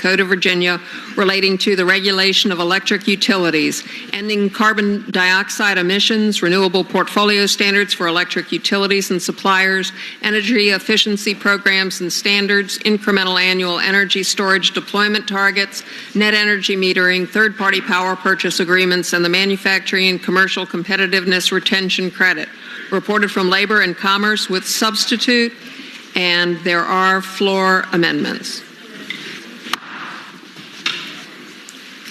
Code of Virginia relating to the regulation of electric utilities, ending carbon dioxide emissions, renewable portfolio standards for electric utilities and suppliers, energy efficiency programs and standards, incremental annual energy storage deployment targets, net energy metering, third-party power purchase agreements, and the manufacturing and commercial competitiveness retention credit. Reported from Labor and Commerce with substitute, and there are floor amendments.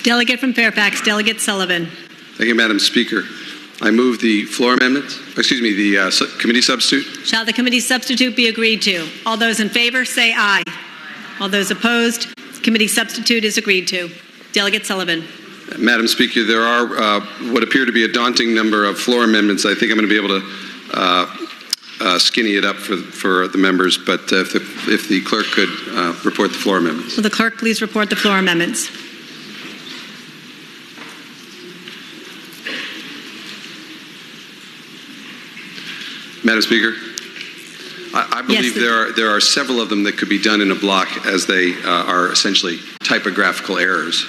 Delegate from Fairfax, Delegate Sullivan. Thank you, Madam Speaker. I move the floor amendment, the committee substitute. Shall the committee substitute be agreed to? All those in favor say aye. All those opposed, committee substitute is agreed to. Delegate Sullivan. Madam Speaker, there are what appear to be a daunting number of floor amendments. I think I'm going to be able to skinny it up for the members, but if the clerk could report the floor amendments. Will the clerk please report the floor amendments? Madam Speaker, I believe yes, there are several of them that could be done in a block, as they are essentially typographical errors.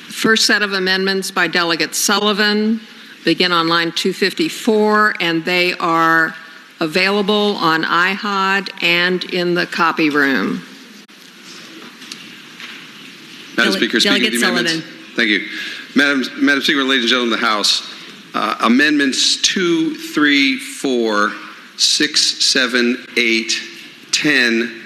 First set of amendments by Delegate Sullivan begin on line 254, and they are available on iHod and in the copy room. Madam Speaker, speaking of the amendments. Sullivan. Thank you. Madam Speaker, ladies and gentlemen of the House, amendments 2, 3, 4, 6, 7, 8, 10,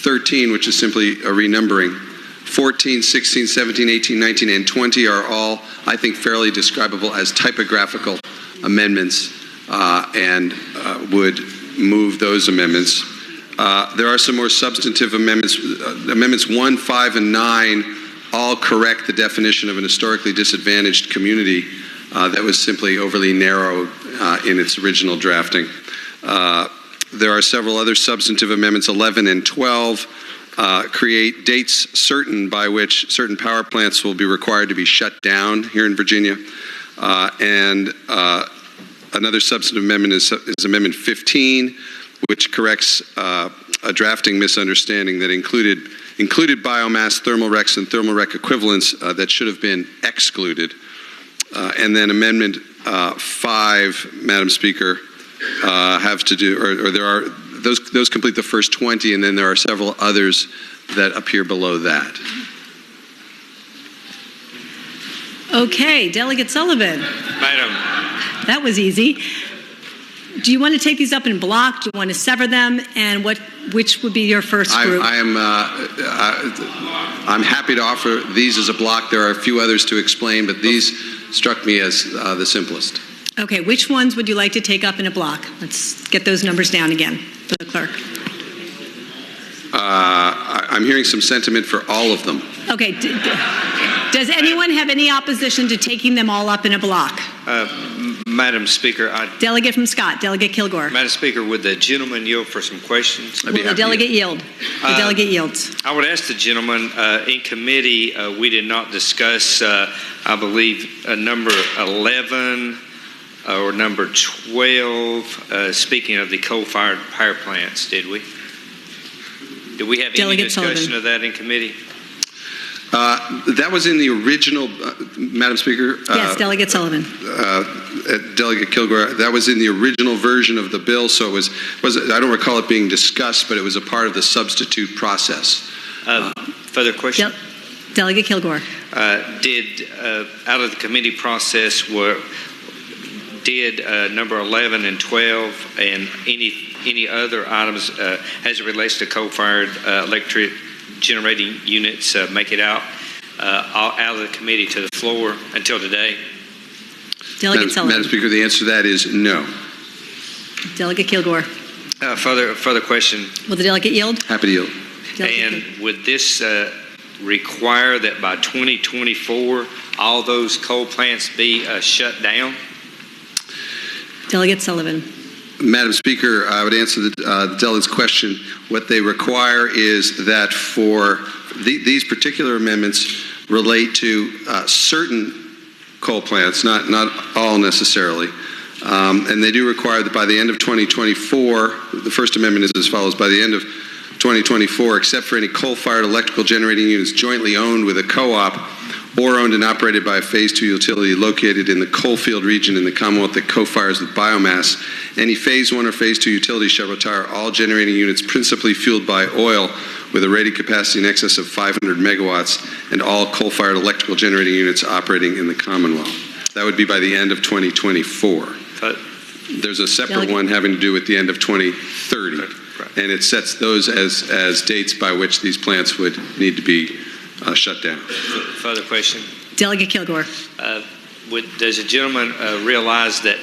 13, which is simply a renumbering, 14, 16, 17, 18, 19, and 20 are all, I think, fairly describable as typographical amendments and would move those amendments. There are some more substantive amendments. Amendments 1, 5, and 9 all correct the definition of an historically disadvantaged community that was simply overly narrow in its original drafting. There are several other substantive amendments. 11 and 12 create dates certain by which certain power plants will be required to be shut down here in Virginia. And another substantive amendment is Amendment 15, which corrects a drafting misunderstanding that included biomass, thermal RECs, and thermal REC equivalents that should have been excluded. And then Amendment 5, Madam Speaker, have to do, or there are, those complete the first 20, and then there are several others that appear below that. Okay, Delegate Sullivan. Madam. That was easy. Do you want to take these up in block? Do you want to sever them? And which would be your first group? I'm happy to offer these as a block. There are a few others to explain, but these struck me as the simplest. Okay, which ones would you like to take up in a block? Let's get those numbers down again for the clerk. I'm hearing some sentiment for all of them. Okay, does anyone have any opposition to taking them all up in a block? Madam Speaker, Delegate from Scott, Delegate Kilgore. Madam Speaker, would the gentleman yield for some questions? Will the delegate yield? The delegate yields. I would ask the gentleman, in committee, we did not discuss, I believe, number 11 or number 12, speaking of the coal-fired power plants, did we? Did we have any discussion of that in committee? That was in the original, Madam Speaker. Yes, Delegate Sullivan. Delegate Kilgore, that was in the original version of the bill, so it was I don't recall it being discussed, but it was a part of the substitute process. Further question? Delegate Kilgore. Did, out of the committee process, did number 11 and 12 and any other items as it relates to coal-fired electric generating units make it out of the committee to the floor until today? Delegate Sullivan. Madam Speaker, the answer to that is no. Delegate Kilgore. Further question. Will the delegate yield? Happy to yield. And would this require that by 2024 all those coal plants be shut down? Delegate Sullivan. Madam Speaker, I would answer the delegate's question. What they require is that for these particular amendments relate to certain coal plants, not all necessarily, And they do require that by the end of 2024, the First Amendment is as follows: by the end of 2024, except for any coal-fired electrical generating units jointly owned with a co-op or owned and operated by a Phase 2 utility located in the coalfield region in the Commonwealth that co-fires with biomass, any Phase 1 or Phase 2 utility shall retire all generating units principally fueled by oil with a rated capacity in excess of 500 megawatts and all coal-fired electrical generating units operating in the Commonwealth. That would be by the end of 2024. There's a separate one having to do with the end of 2030. And it sets those as dates by which these plants would need to be shut down. Further question? Delegate Kilgore. Does the gentleman realize that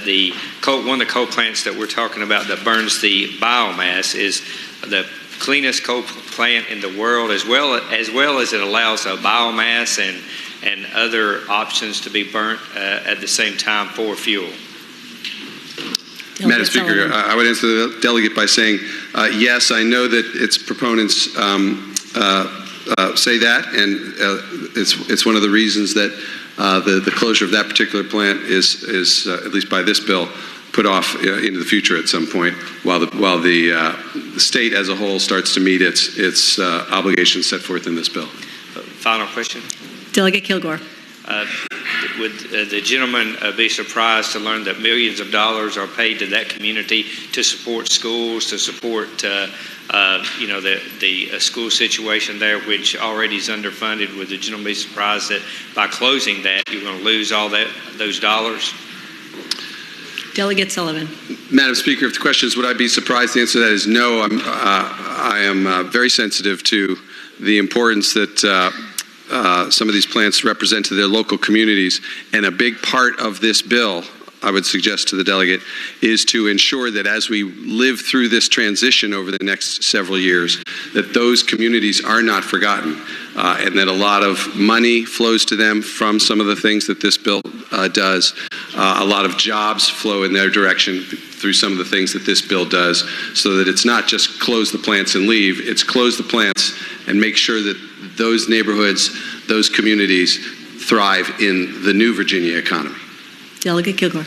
one of the coal plants that we're talking about that burns the biomass is the cleanest coal plant in the world, as well as it allows biomass and other options to be burnt at the same time for fuel? Madam Speaker, I would answer the delegate by saying, yes, I know that its proponents say that, and it's one of the reasons that the closure of that particular plant is at least by this bill, put off into the future at some point, while the state as a whole starts to meet its obligations set forth in this bill. Final question. Delegate Kilgore. Would the gentleman be surprised to learn that millions of dollars are paid to that community to support schools, to support the school situation there, which already is underfunded? Would the gentleman be surprised that by closing that, you're going to lose all those dollars? Delegate Sullivan. Madam Speaker, if the question is would I be surprised, the answer to that is no. I am very sensitive to the importance that some of these plants represent to their local communities, and a big part of this bill, I would suggest to the delegate, is to ensure that as we live through this transition over the next several years, that those communities are not forgotten, and that a lot of money flows to them from some of the things that this bill does. A lot of jobs flow in their direction through some of the things that this bill does, so that it's not just close the plants and leave, it's close the plants and make sure that those neighborhoods, those communities thrive in the new Virginia economy. Delegate Kilgore.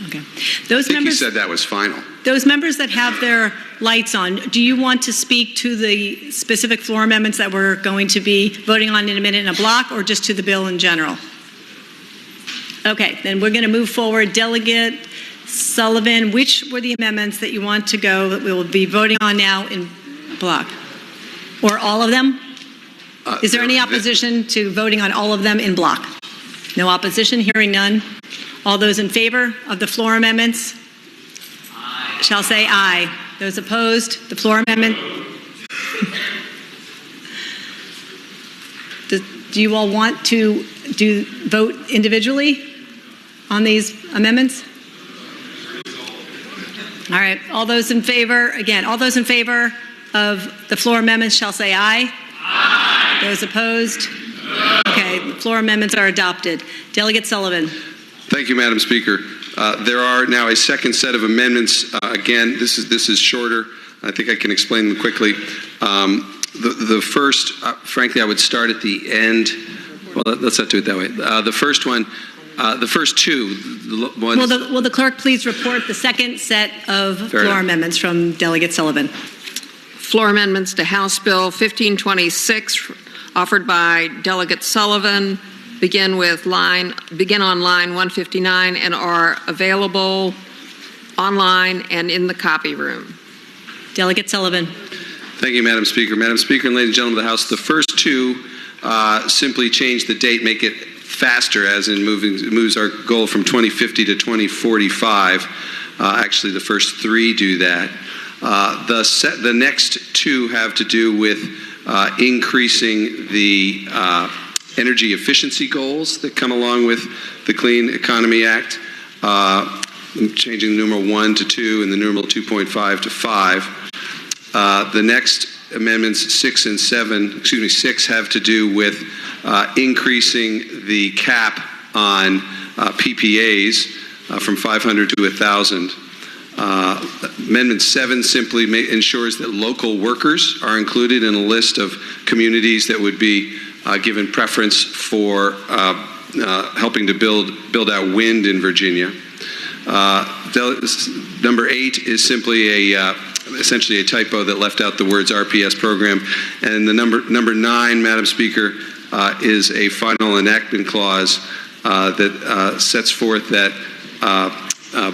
Okay. I think you said that was final. Those members that have their lights on, do you want to speak to the specific floor amendments that we're going to be voting on in a minute in a block, or just to the bill in general? Okay, then we're going to move forward. Delegate Sullivan, which were the amendments that you want to go that we will be voting on now in block? Or all of them? Is there any opposition to voting on all of them in block? No opposition, hearing none. All those in favor of the floor amendments shall say aye. Those opposed, the floor amendment. Do you all want to vote individually on these amendments? All right, all those in favor, again, all those in favor of the floor amendments shall say aye. Aye. Those opposed? Okay, the floor amendments are adopted. Delegate Sullivan. Thank you, Madam Speaker. There are now a second set of amendments. Again, this is shorter. I think I can explain them quickly. The first, frankly, I would start at the end. Well, let's not do it that way. The first one, the first two ones. Will the clerk please report the second set of floor amendments from Delegate Sullivan? Floor amendments to House Bill 1526, offered by Delegate Sullivan, begin on line 159 and are available online and in the copy room. Delegate Sullivan. Thank you, Madam Speaker. Madam Speaker and ladies and gentlemen of the House, the first two simply change the date, make it faster, as in moves our goal from 2050 to 2045. Actually, the first three do that. The next two have to do with increasing the energy efficiency goals that come along with the Clean Economy Act, changing the numeral 1 to 2 and the numeral 2.5 to 5. The next amendments 6 and 6 have to do with increasing the cap on PPAs from 500 to 1,000. Amendment 7 simply ensures that local workers are included in a list of communities that would be given preference for helping to build out wind in Virginia. Number 8 is simply essentially a typo that left out the words RPS program. And the number 9, Madam Speaker, is a final enactment clause that sets forth that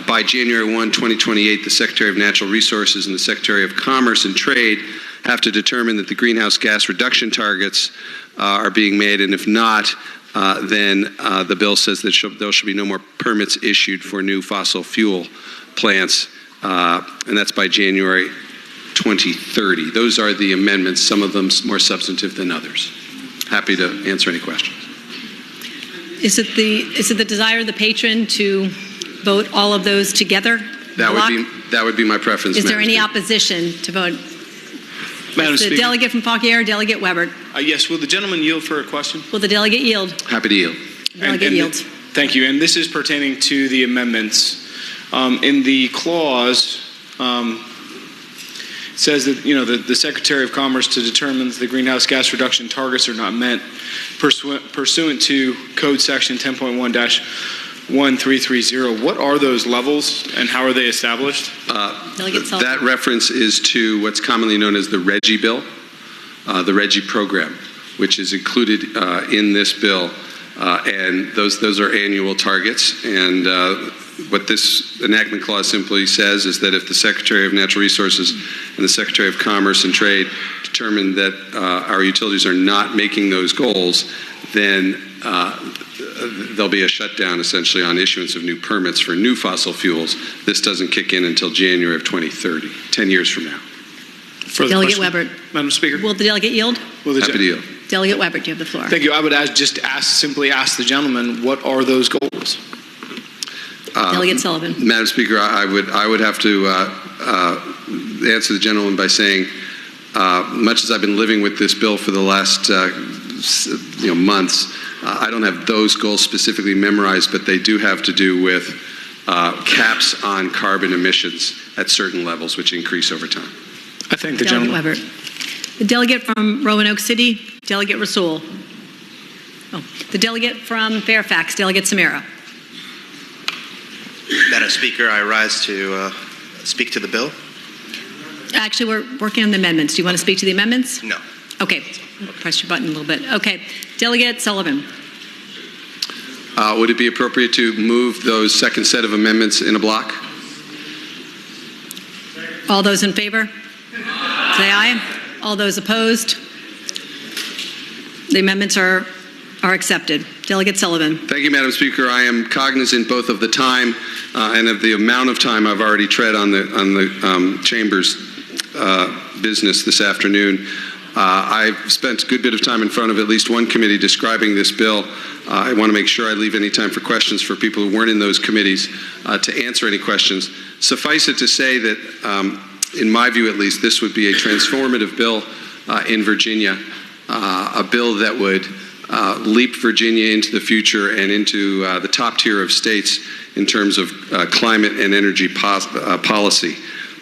by January 1, 2028, the Secretary of Natural Resources and the Secretary of Commerce and Trade have to determine that the greenhouse gas reduction targets are being made, and if not, then the bill says that there should be no more permits issued for new fossil fuel plants, and that's by January 2030. Those are the amendments, some of them more substantive than others. Happy to answer any questions. Is it the desire of the patron to vote all of those together? That would be my preference. Is there Madam any Speaker. opposition to vote? Madam The Speaker. delegate from Fauquier, Delegate Weber. Yes, will the gentleman yield for a question? Will the delegate yield? Happy to yield. Delegate yields. Thank you. And this is pertaining to the amendments. In the clause, it says that the Secretary of Commerce to determine that the greenhouse gas reduction targets are not met pursuant to Code Section 10.1-1330. What are those levels and how are they established? Delegate Sullivan. That reference is to what's commonly known as the RGGI bill, the RGGI program, which is included in this bill, and those are annual targets. And what this enactment clause simply says is that if the Secretary of Natural Resources and the Secretary of Commerce and Trade determine that our utilities are not making those goals, then there'll be a shutdown essentially on issuance of new permits for new fossil fuels. This doesn't kick in until January of 2030, 10 years from now. Further Delegate question? Weber. Madam Speaker. Will the delegate yield? Happy to yield. Delegate Weber, do you have the floor? Thank you. I would simply ask the gentleman, what are those goals? Delegate Sullivan. Madam Speaker, I would have to answer the gentleman by saying, much as I've been living with this bill for the last months, I don't have those goals specifically memorized, but they do have to do with caps on carbon emissions at certain levels, which increase over time. I thank the Delegate gentleman. Weber. The delegate from Roanoke City, Delegate Rasool. The delegate from Fairfax, Delegate Samira. Madam Speaker, I rise to speak to the bill. Actually, we're working on the amendments. Do you want to speak to the amendments? No. Okay. Press your button a little bit. Okay. Delegate Sullivan. Would it be appropriate to move those second set of amendments in a block? All those in favor? Say aye. All those opposed? The amendments are accepted. Delegate Sullivan. Thank you, Madam Speaker. I am cognizant both of the time and of the amount of time I've already tread on the Chamber's business this afternoon. I've spent a good bit of time in front of at least one committee describing this bill. I want to make sure I leave any time for questions for people who weren't in those committees to answer any questions. Suffice it to say that, in my view at least, this would be a transformative bill in Virginia, a bill that would leap Virginia into the future and into the top tier of states in terms of climate and energy policy.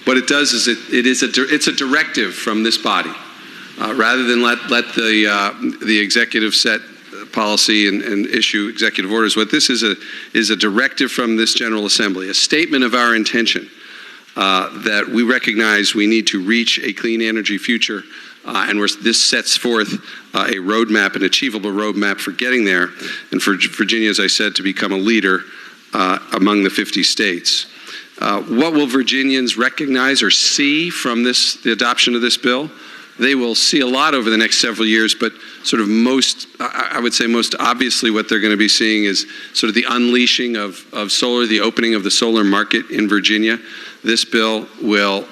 What it does is it's a directive from this body. Rather than let the executive set policy and issue executive orders, what this is a directive from this General Assembly, a statement of our intention that we recognize we need to reach a clean energy future, and this sets forth a roadmap, an achievable roadmap for getting there, and for Virginia, as I said, to become a leader among the 50 states. What will Virginians recognize or see from the adoption of this bill? They will see a lot over the next several years, but sort of I would say most obviously what they're going to be seeing is sort of the unleashing of solar, the opening of the solar market in Virginia. This bill will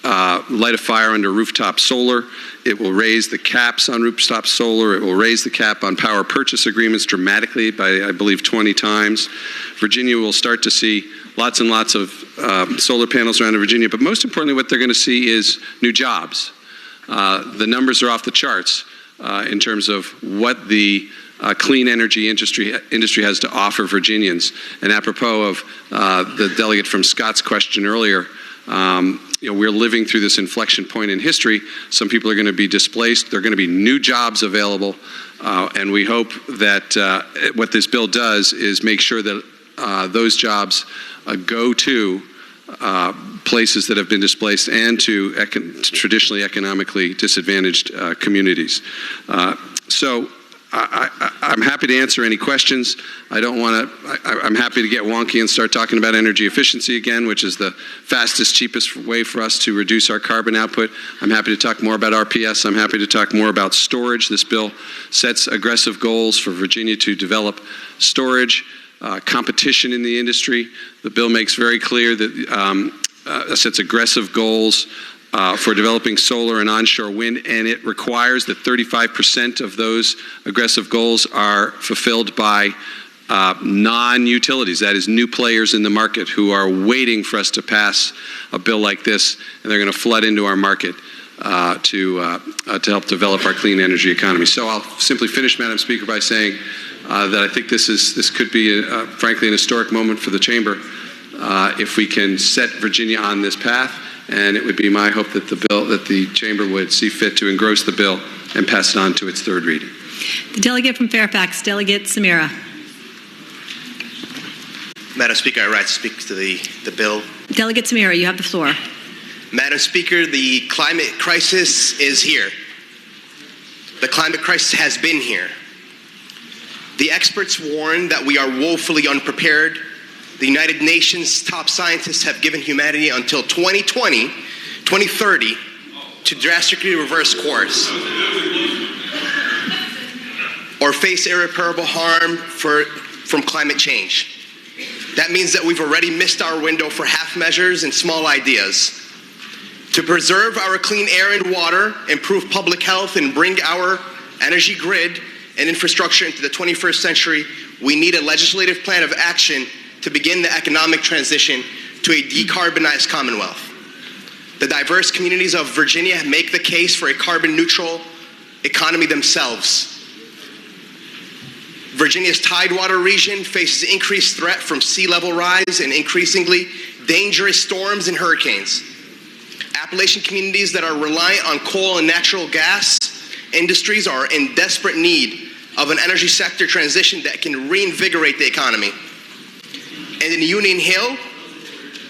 light a fire under rooftop solar. It will raise the caps on rooftop solar. It will raise the cap on power purchase agreements dramatically by, I believe, 20 times. Virginia will start to see lots and lots of solar panels around Virginia, but most importantly, what they're going to see is new jobs. The numbers are off the charts in terms of what the clean energy industry has to offer Virginians. And apropos of the delegate from Scott's question earlier, we're living through this inflection point in history. Some people are going to be displaced. There are going to be new jobs available. And we hope that what this bill does is make sure that those jobs go to places that have been displaced and to traditionally economically disadvantaged communities. So I'm happy to answer any questions. I'm happy to get wonky and start talking about energy efficiency again, which is the fastest, cheapest way for us to reduce our carbon output. I'm happy to talk more about RPS. I'm happy to talk more about storage. This bill sets aggressive goals for Virginia to develop storage, competition in the industry. The bill makes very clear that sets aggressive goals for developing solar and onshore wind, and it requires that 35% of those aggressive goals are fulfilled by non-utilities, that is, new players in the market who are waiting for us to pass a bill like this, and they're going to flood into our market to help develop our clean energy economy. So I'll simply finish, Madam Speaker, by saying that I think this could be, frankly, an historic moment for the Chamber if we can set Virginia on this path. And it would be my hope that the Chamber would see fit to engross the bill and pass it on to its third reading. The delegate from Fairfax, Delegate Samira. Madam Speaker, I rise to speak to the bill. Delegate Samira, you have the floor. Madam Speaker, the climate crisis is here. The climate crisis has been here. The experts warn that we are woefully unprepared. The United Nations top scientists have given humanity until 2030 to drastically reverse course or face irreparable harm from climate change. That means that we've already missed our window for half measures and small ideas. To preserve our clean air and water, improve public health, and bring our energy grid and infrastructure into the 21st century, we need a legislative plan of action to begin the economic transition to a decarbonized Commonwealth. The diverse communities of Virginia make the case for a carbon-neutral economy themselves. Virginia's Tidewater region faces increased threat from sea level rise and increasingly dangerous storms and hurricanes. Appalachian communities that are reliant on coal and natural gas industries are in desperate need of an energy sector transition that can reinvigorate the economy. And in Union Hill,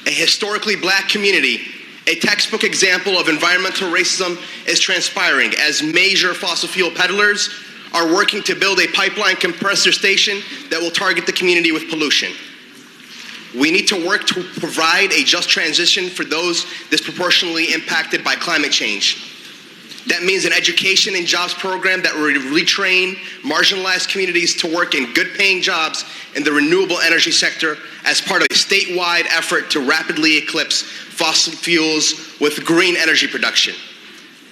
a historically black community, a textbook example of environmental racism is transpiring as major fossil fuel peddlers are working to build a pipeline compressor station that will target the community with pollution. We need to work to provide a just transition for those disproportionately impacted by climate change. That means an education and jobs program that will retrain marginalized communities to work in good-paying jobs in the renewable energy sector as part of a statewide effort to rapidly eclipse fossil fuels with green energy production.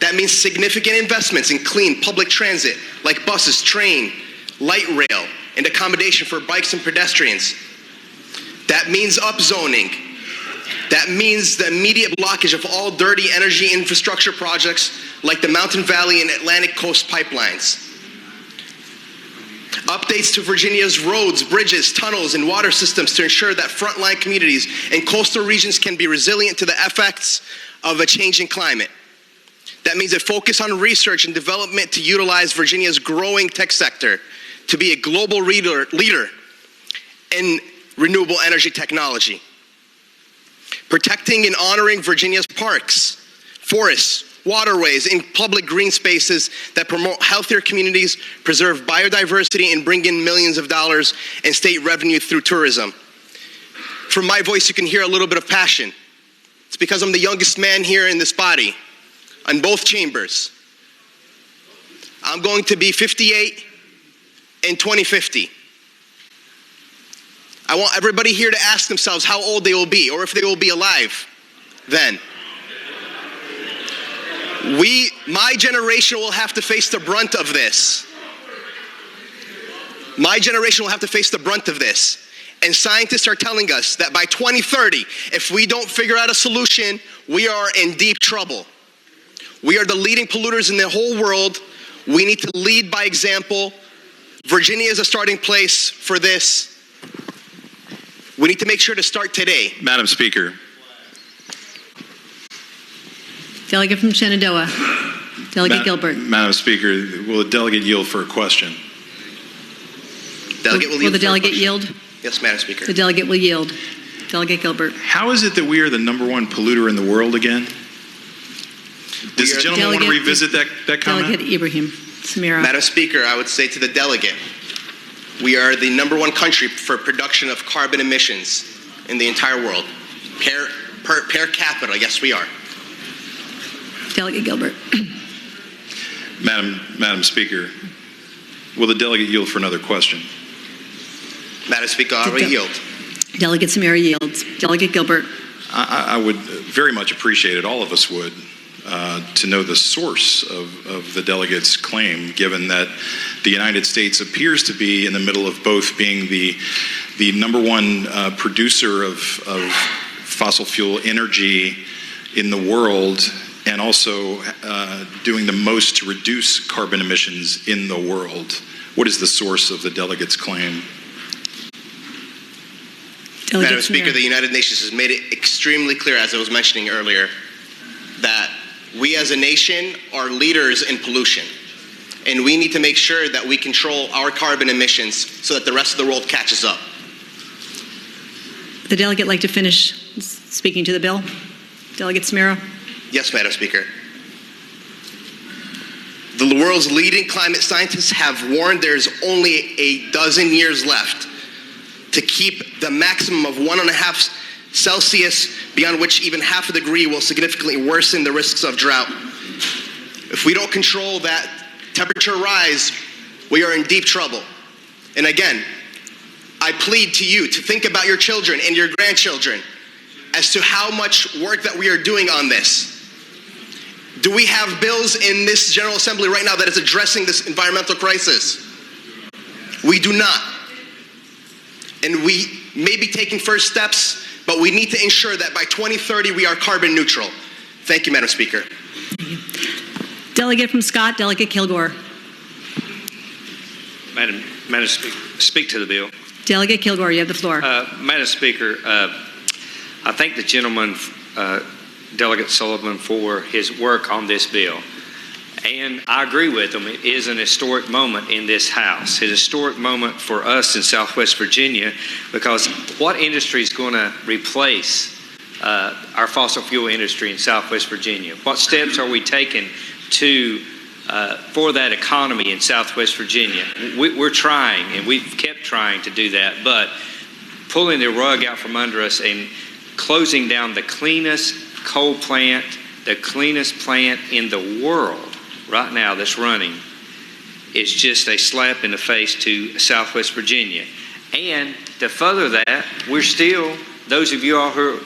That means significant investments in clean public transit like buses, train, light rail, and accommodation for bikes and pedestrians. That means upzoning. That means the immediate blockage of all dirty energy infrastructure projects like the Mountain Valley and Atlantic Coast pipelines. Updates to Virginia's roads, bridges, tunnels, and water systems to ensure that frontline communities and coastal regions can be resilient to the effects of a changing climate. That means a focus on research and development to utilize Virginia's growing tech sector to be a global leader in renewable energy technology. Protecting and honoring Virginia's parks, forests, waterways, and public green spaces that promote healthier communities, preserve biodiversity, and bring in millions of dollars in state revenue through tourism. From my voice, you can hear a little bit of passion. It's because I'm the youngest man here in this body, in both chambers. I'm going to be 58 in 2050. I want everybody here to ask themselves how old they will be, or if they will be alive then. My generation will have to face the brunt of this. My generation will have to face the brunt of this. And scientists are telling us that by 2030, if we don't figure out a solution, we are in deep trouble. We are the leading polluters in the whole world. We need to lead by example. Virginia is a starting place for this. We need to make sure to start today. Madam Speaker. Delegate from Shenandoah, Delegate Gilbert. Madam Speaker, will the delegate yield for a question? Delegate will the delegate yield? Yes, Madam Speaker. The delegate will yield. Delegate Gilbert. How is it that we are the number one polluter in the world again? Does the gentleman want to Delegate- revisit that comment? Delegate Ibrahim Samira. Madam Speaker, I would say to the delegate, we are the number one country for production of carbon emissions in the entire world. Per capita, yes, we are. Delegate Gilbert. Madam Speaker, will the delegate yield for another question? Madam Speaker, I already yield. Delegate Samira yields. Delegate Gilbert. I would very much appreciate it, all of us would, to know the source of the delegate's claim, given that the United States appears to be in the middle of both being the number one producer of fossil fuel energy in the world and also doing the most to reduce carbon emissions in the world. What is the source of the delegate's claim? Delegate Madam Speaker, Samira. the United Nations has made it extremely clear, as I was mentioning earlier, that we as a nation are leaders in pollution. And we need to make sure that we control our carbon emissions so that the rest of the world catches up. The delegate like to finish speaking to the bill. Delegate Samira. Yes, Madam Speaker. The world's leading climate scientists have warned there's only a dozen years left to keep the maximum of 1.5 Celsius, beyond which even half a degree will significantly worsen the risks of drought. If we don't control that temperature rise, we are in deep trouble. And again, I plead to you to think about your children and your grandchildren as to how much work that we are doing on this. Do we have bills in this General Assembly right now that is addressing this environmental crisis? We do not. And we may be taking first steps, but we need to ensure that by 2030 we are carbon neutral. Thank you, Madam Speaker. Delegate from Scott, Delegate Kilgore. Madam Speaker, speak to the bill. Delegate Kilgore, you have the floor. Madam Speaker, I thank the gentleman, Delegate Sullivan, for his work on this bill. And I agree with him. It is an historic moment in this House. It's a historic moment for us in Southwest Virginia, because what industry is going to replace our fossil fuel industry in Southwest Virginia? What steps are we taking for that economy in Southwest Virginia? We're trying, and we've kept trying to do that, but pulling the rug out from under us and closing down the cleanest coal plant, the cleanest plant in the world right now that's running, is just a slap in the face to Southwest Virginia. And to further that, we're still, those of you all who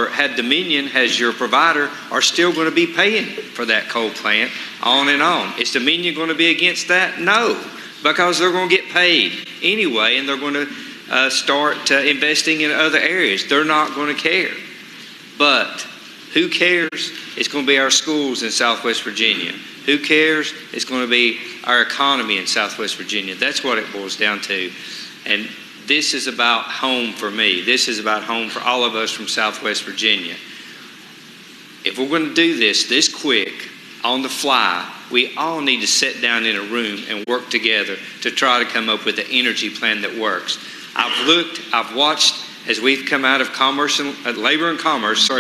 had Dominion as your provider are still going to be paying for that coal plant on and on. Is Dominion going to be against that? No, because they're going to get paid anyway, and they're going to start investing in other areas. They're not going to care. But who cares? It's going to be our schools in Southwest Virginia. Who cares? It's going to be our economy in Southwest Virginia. That's what it boils down to. And this is about home for me. This is about home for all of us from Southwest Virginia. If we're going to do this quick, on the fly, we all need to sit down in a room and work together to try to come up with an energy plan that works. I've watched as we've come out of Labor and Commerce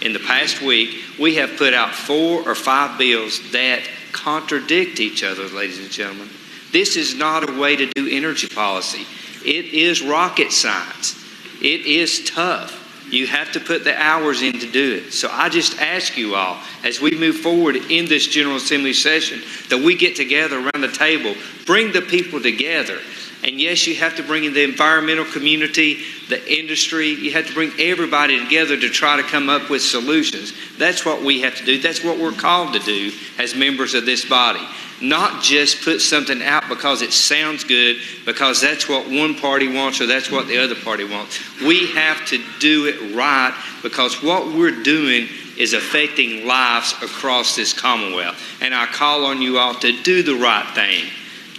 in the past week. We have put out 4 or 5 bills that contradict each other, ladies and gentlemen. This is not a way to do energy policy. It is rocket science. It is tough. You have to put the hours in to do it. So I just ask you all, as we move forward in this General Assembly session, that we get together around the table, bring the people together. And yes, you have to bring in the environmental community, the industry. You have to bring everybody together to try to come up with solutions. That's what we have to do. That's what we're called to do as members of this body. Not just put something out because it sounds good, because that's what one party wants or that's what the other party wants. We have to do it right, because what we're doing is affecting lives across this Commonwealth. And I call on you all to do the right thing.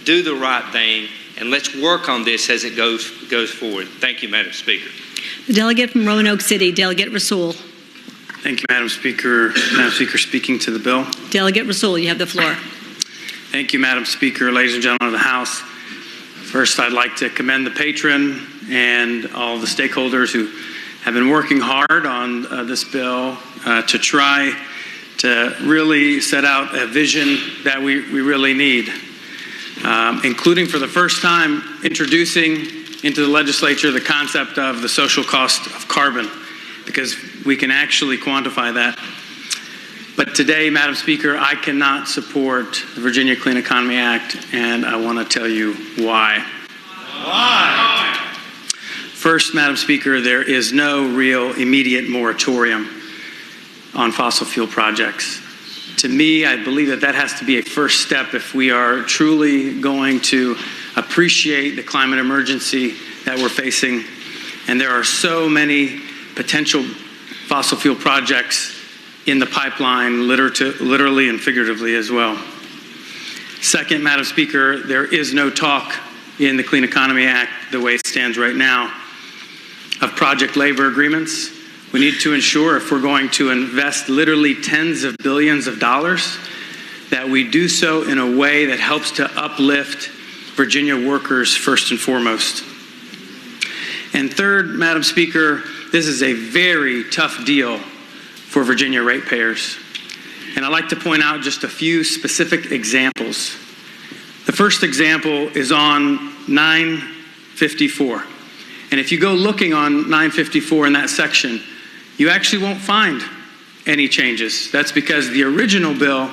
Do the right thing. And let's work on this as it goes forward. Thank you, Madam Speaker. The delegate from Roanoke City, Delegate Rasool. Thank you, Madam Speaker. Madam Speaker, speaking to the bill. Delegate Rasool, you have the floor. Thank you, Madam Speaker. Ladies and gentlemen of the House, first I'd like to commend the patron and all the stakeholders who have been working hard on this bill to try to really set out a vision that we really need, including for the first time introducing into the legislature the concept of the social cost of carbon, because we can actually quantify that. But today, Madam Speaker, I cannot support the Virginia Clean Economy Act, and I want to tell you why. Why? First, Madam Speaker, there is no real immediate moratorium on fossil fuel projects. To me, I believe that has to be a first step if we are truly going to appreciate the climate emergency that we're facing. And there are so many potential fossil fuel projects in the pipeline, literally and figuratively as well. Second, Madam Speaker, there is no talk in the Clean Economy Act, the way it stands right now, of project labor agreements. We need to ensure, if we're going to invest literally tens of billions of dollars, that we do so in a way that helps to uplift Virginia workers first and foremost. And third, Madam Speaker, this is a very tough deal for Virginia ratepayers. And I'd like to point out just a few specific examples. The first example is on 954. And if you go looking on 954 in that section, you actually won't find any changes. That's because the original bill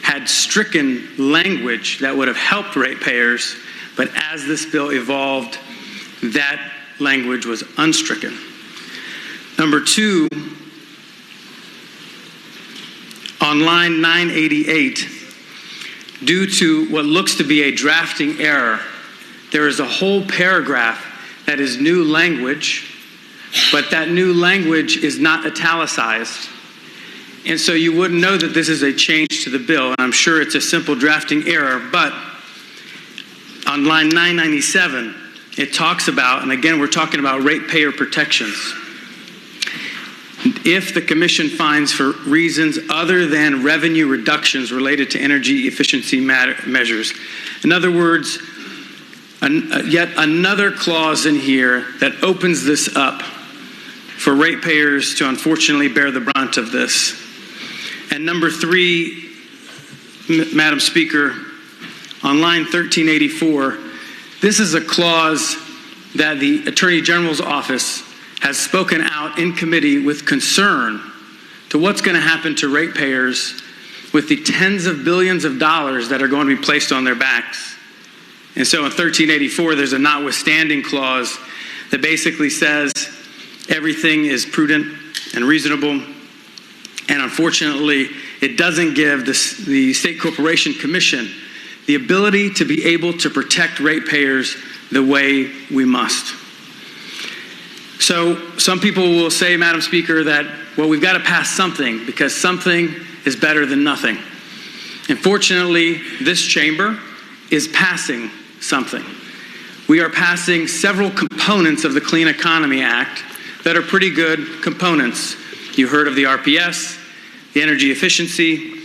had stricken language that would have helped ratepayers, but as this bill evolved, that language was unstricken. Number two, on line 988, due to what looks to be a drafting error, there is a whole paragraph that is new language, but that new language is not italicized. And so you wouldn't know that this is a change to the bill, and I'm sure it's a simple drafting error, but on line 997, it talks about, and again, we're talking about ratepayer protections. If the commission finds for reasons other than revenue reductions related to energy efficiency measures. In other words, yet another clause in here that opens this up for ratepayers to unfortunately bear the brunt of this. And number three, Madam Speaker, on line 1384, this is a clause that the Attorney General's office has spoken out in committee with concern to what's going to happen to ratepayers with the tens of billions of dollars that are going to be placed on their backs. And so in 1384, there's a notwithstanding clause that basically says everything is prudent and reasonable. And unfortunately, it doesn't give the State Corporation Commission the ability to be able to protect ratepayers the way we must. So some people will say, Madam Speaker, that, well, we've got to pass something because something is better than nothing. And fortunately, this chamber is passing something. We are passing several components of the Clean Economy Act that are pretty good components. You heard of the RPS, the energy efficiency.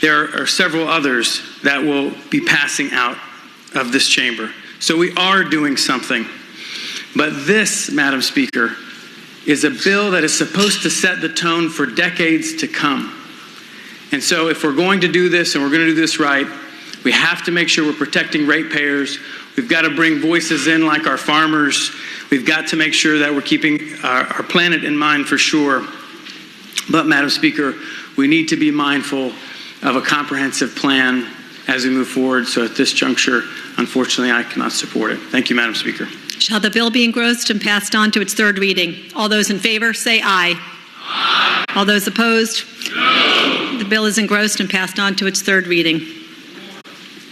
There are several others that will be passing out of this chamber. So we are doing something. But this, Madam Speaker, is a bill that is supposed to set the tone for decades to come. And so if we're going to do this and we're going to do this right, we have to make sure we're protecting ratepayers. We've got to bring voices in like our farmers. We've got to make sure that we're keeping our planet in mind for sure. But, Madam Speaker, we need to be mindful of a comprehensive plan as we move forward. So at this juncture, unfortunately, I cannot support it. Thank you, Madam Speaker. Shall the bill be engrossed and passed on to its third reading? All those in favor say aye. Aye. All those opposed? No. The bill is engrossed and passed on to its third reading.